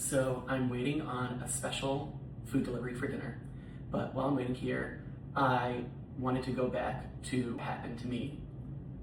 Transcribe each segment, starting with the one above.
So I'm waiting on a special food delivery for dinner, but while I'm waiting here, I wanted to go back to what happened to me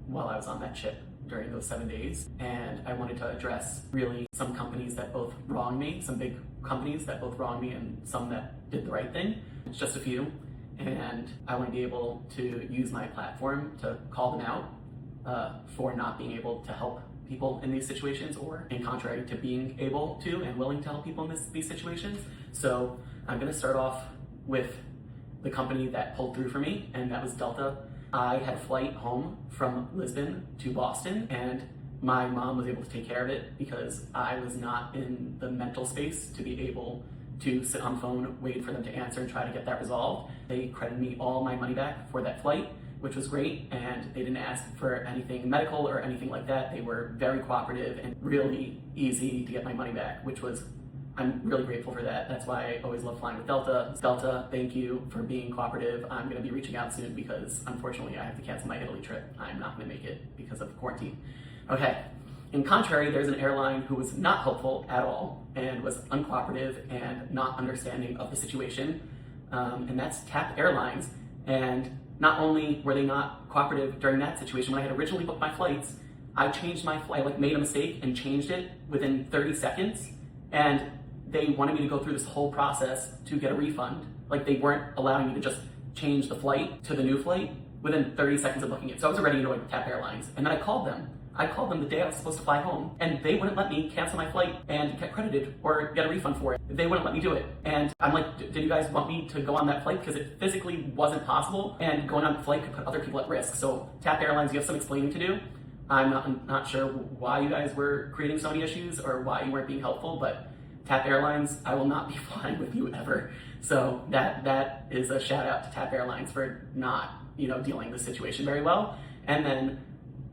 while I was on that ship during those 7 days. And I wanted to address really some companies that both wronged me, some big companies that both wronged me and some that did the right thing. It's just a few. And I want to be able to use my platform to call them out for not being able to help people in these situations, or in contrary to being able to and willing to help people in these situations. So I'm going to start off with the company that pulled through for me, and that was Delta. I had a flight home from Lisbon to Boston, and my mom was able to take care of it because I was not in the mental space to be able to sit on the phone, wait for them to answer, and try to get that resolved. They credited me all my money back for that flight, which was great, and they didn't ask for anything medical or anything like that. They were very cooperative and really easy to get my money back, which was, I'm really grateful for that. That's why I always love flying with Delta. Delta, thank you for being cooperative. I'm gonna be reaching out soon because unfortunately I have to cancel my Italy trip. I'm not gonna make it because of quarantine. Okay, in contrary, there's an airline who was not helpful at all and was uncooperative and not understanding of the situation, and that's TAP Airlines. And not only were they not cooperative during that situation, when I had originally booked my flights, I changed my flight, I made a mistake and changed it within 30 seconds. And they wanted me to go through this whole process to get a refund. Like, they weren't allowing me to just change the flight to the new flight within 30 seconds of booking it. So I was already annoyed with TAP Airlines. And then I called them the day I was supposed to fly home, and they wouldn't let me cancel my flight and get credited or get a refund for it. They wouldn't let me do it. And I'm like, did you guys want me to go on that flight? Because it physically wasn't possible, and going on the flight could put other people at risk. So TAP Airlines, you have some explaining to do. I'm not sure why you guys were creating so many issues or why you weren't being helpful, but TAP Airlines, I will not be flying with you ever. So that is a shout out to TAP Airlines for not, dealing with the situation very well. And then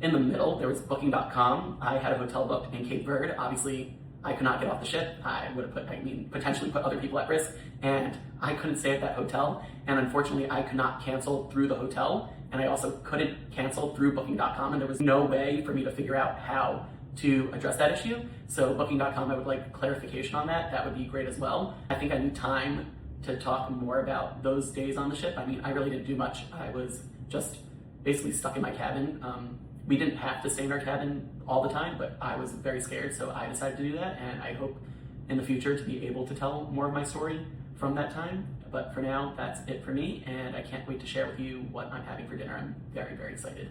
in the middle, there was Booking.com. I had a hotel booked in Cape Verde. Obviously, I could not get off the ship. I would have potentially put other people at risk, and I couldn't stay at that hotel. And unfortunately, I could not cancel through the hotel, and I also couldn't cancel through Booking.com, and there was no way for me to figure out how to address that issue. So Booking.com, I would like clarification on that. That would be great as well. I think I need time to talk more about those days on the ship. I mean, I really didn't do much. I was just basically stuck in my cabin. We didn't have to stay in our cabin all the time, but I was very scared, so I decided to do that, and I hope in the future to be able to tell more of my story from that time. But for now, that's it for me, and I can't wait to share with you what I'm having for dinner. I'm very, very excited.